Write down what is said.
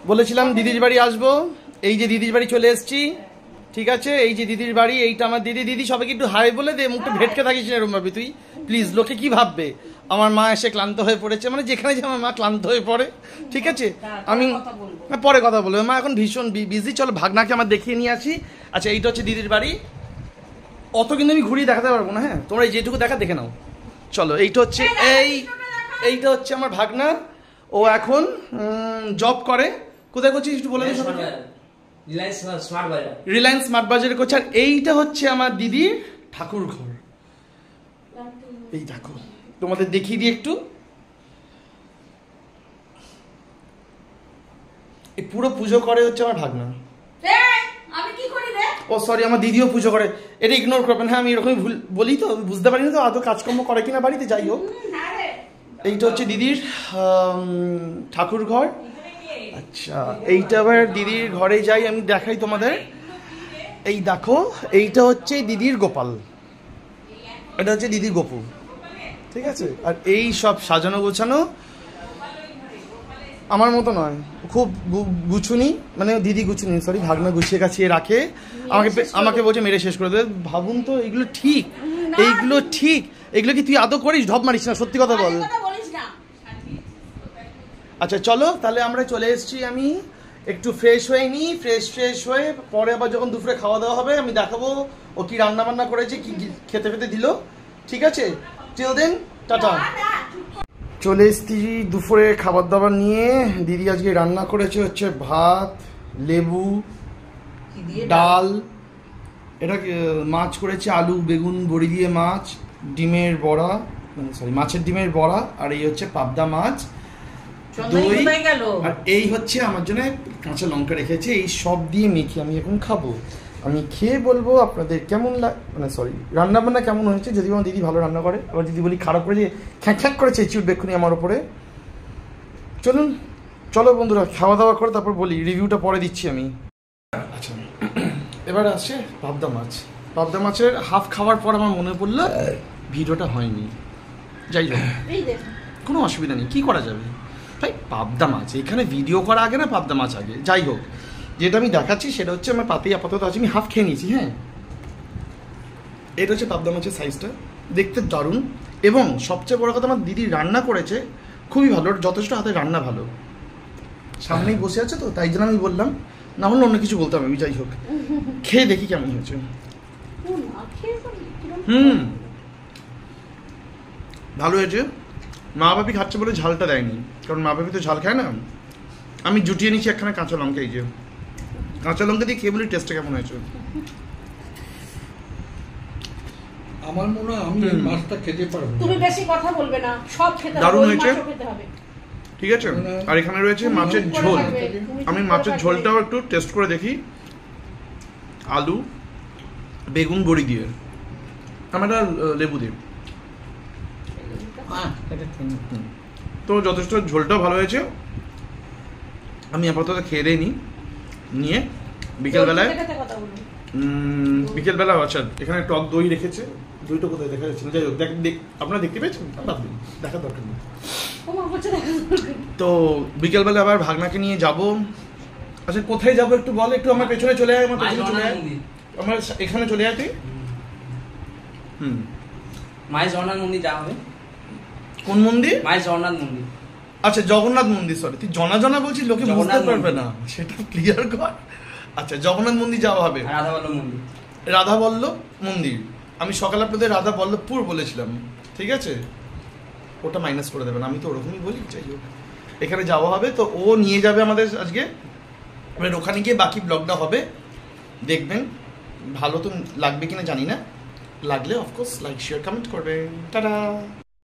বলেছিলাম দিদির বাড়ি আসবো, এই যে দিদির বাড়ি চলে এসেছি। ঠিক আছে, এই যে দিদির বাড়ি, এইটা আমার দিদি। দিদি সবাইকে একটু হাই বলে দে, মুখটা ভেটকে থাকিস না এরকম ভাবে তুই প্লিজ। লোকে কি ভাববে? আমার মা এসে ক্লান্ত হয়ে পড়েছে, মানে যেখানে যে আমার মা ক্লান্ত হয়ে পড়ে। ঠিক আছে, আমি পরে কথা বলবো। মা এখন ভীষণ বিজি, চলো ভাগনাকে আমার দেখিয়ে নিয়ে আসি। আচ্ছা, এইটা হচ্ছে দিদির বাড়ি। অত কিন্তু আমি ঘুরিয়ে দেখাতে পারবো না, হ্যাঁ তোমরা যেটুকু দেখা দেখে নাও। চলো, এইটা হচ্ছে এইটা হচ্ছে আমার ভাগনা। ও এখন জব করে। কোথায় করছিস একটু বলে দিস? রিলায়েন্স স্মার্ট বাজারে করছে। আর এইটা হচ্ছে আমার দিদির ঠাকুর ঘর। এই দেখো, তোমাদের দেখিয়ে দিই একটু। এই পুরো পুজো করে হচ্ছে আমার ভাগনা। ও সরি, আমার দিদিও পুজো করে, এটা ইগনোর করবেন। হ্যাঁ, আমি এরকমই ভুল বলি তো, বুঝতে পারি না তো আদৌ কাজকর্ম করে কিনা বাড়িতে। যাই হোক, এইটা হচ্ছে দিদির ঠাকুর ঘর। আচ্ছা, এইটা আবার দিদির ঘরে যাই, আমি দেখাই তোমাদের। এই দেখো, এইটা হচ্ছে দিদির গোপাল, এটা হচ্ছে দিদির গোপু। ঠিক আছে, আর এই সব সাজানো গোছানো আমার মতো নয়, খুব গুছুনি, মানে দিদি গুছুনি, সরি ভাগনা গুছিয়ে গাছিয়ে রাখে। আমাকে বলছে মেরে শেষ করে দেবে। ভাবুন তো, এইগুলো ঠিক? এইগুলো ঠিক? এগুলো কি তুই আদৌ করিস? ঢপ মারিস না, সত্যি কথা বল। আচ্ছা চলো, তাহলে আমরা চলে এসেছি। আমি একটু ফ্রেশ হয়ে নিই, ফ্রেশ হয়ে পরে আবার যখন দুপুরে খাওয়া দাওয়া হবে আমি দেখাবো ও কি রান্না বান্না করেছে, কি খেতে ফেতে দিল। ঠিক আছে, টিল দেন টাটা। চলে এসেছি দুপুরে খাবার দাবার নিয়ে। দিদি আজকে রান্না করেছে হচ্ছে ভাত, লেবু, ডাল, এটা মাছ করেছে আলু বেগুন বড়ি দিয়ে মাছ, ডিমের বড়া, মানে সরি মাছের ডিমের বড়া, আর এই হচ্ছে পাবদা মাছ, দই, আর এই হচ্ছে আমার জন্য কাঁচা লঙ্কা রেখেছে। এই সব দিয়ে মেখে আমি এখন খাবো। আমি খেয়ে বলবো আপনাদের কেমন মানে সরি রান্না বান্না কেমন হয়েছে। যদি আমার দিদি ভালো রান্না করে, আবার যদি বলি খারাপ করে, যে খ্যাঁক করে চেঁচিয়ে উঠবে এক্ষুনি আমার ওপরে। চলো বন্ধুরা, খাওয়া দাওয়া করে তারপর বলি, রিভিউটা পরে দিচ্ছি আমি। আচ্ছা, এবার আসছে পাবদা মাছ। পাবদা মাছের হাফ খাওয়ার পর আমার মনে পড়লো ভিডিওটা হয়নি। যাই হোক, কোনো অসুবিধা নেই, কি করা যাবে ভাই। পাবদা মাছ এখানে ভিডিও করা আগে না পাবদা মাছ আগে। যাই হোক, যেটা আমি দেখাচ্ছি সেটা হচ্ছে আমার পাতেই আপাতত আছে, আমি হাফ খেয়ে নিয়েছি। হ্যাঁ, এটা হচ্ছে পাবদা মাছের সাইজটা, দেখতে দারুণ। এবং সবচেয়ে বড় কথা, আমার দিদি রান্না করেছে খুবই ভালো, যথেষ্ট হাতে রান্না ভালো। সামনেই বসে আছে তো, তাই জন্য আমি বললাম, না হলে অন্য কিছু বলতাম আমি। যাই হোক, খেয়ে দেখি কেমন হয়েছে। ভালো হয়েছে। মা বাপি খাচ্ছে বলে ঝালটা দেয়নি, কারণ মা বাপি তো ঝাল খায় না। আমি জুটিয়ে নিচ্ছি একখানা কাঁচা লঙ্কা। এই যে কাঁচা লঙ্কা দিয়ে খেয়ে বলি টেস্টটা কেমন হয়েছে। আমার মনে হয় আমি মাছটা খেতে পারবো। তুমি বেশি কথা বলবে না, সব খেতে হবে, দারুণ হয়েছে। হবে। ঠিক আছে, আর এখানে রয়েছে মাছের ঝোল। আমি মাছের ঝোলটাও একটু টেস্ট করে দেখি। আলু বেগুন বড়ি দিয়ে, আমরা লেবু দিয়ে। তো যথেষ্ট ঝোলটাও ভালো হয়েছে। আমি আপাতত খেয়ে দেয়নি, নিয়ে বিকেলবেলায় আচ্ছা এখানে টক দই রেখেছে। দইটা কোথায় দেখা যাচ্ছে না, যাই হোক আপনারা দেখতে পেয়েছেন, দেখার দরকার নেই। তো বিকেলবেলা আবার ভাগনাকে নিয়ে যাব। আচ্ছা কোথায় যাবো একটু বল, একটু আমার পেছনে চলে আয়, আমার পেছনে চলে আয়, আমার এখানে চলে আয় তুই। মায়ের জগন্নাথ মন্দির যাওয়া হবে। কোন মন্দির? মায়ের জগন্নাথ মন্দির। আচ্ছা জগন্নাথ মন্দির, সরি তুই জনা বলছিস, লোকে বুঝতে পারবে না, সেটা ক্লিয়ার কর। আচ্ছা জগন্নাথ মন্দির যাওয়া হবে। রাধাবল্লভ মন্দির আমি সকালে আপনাদের রাধাবল্লভপুর বলেছিলাম, ঠিক আছে, ওটা মাইনাস করে দেবেন, আমি তো ওরকমই বলি। যাই হোক, এখানে যাওয়া হবে, তো ও নিয়ে যাবে আমাদের আজকে। এবার ওখানে গিয়ে বাকি ব্লগটা হবে, দেখবেন। ভালো তো লাগবে কিনা জানি না, লাগলে অফকোর্স লাইক শেয়ার কমেন্ট করবেন। টাটা।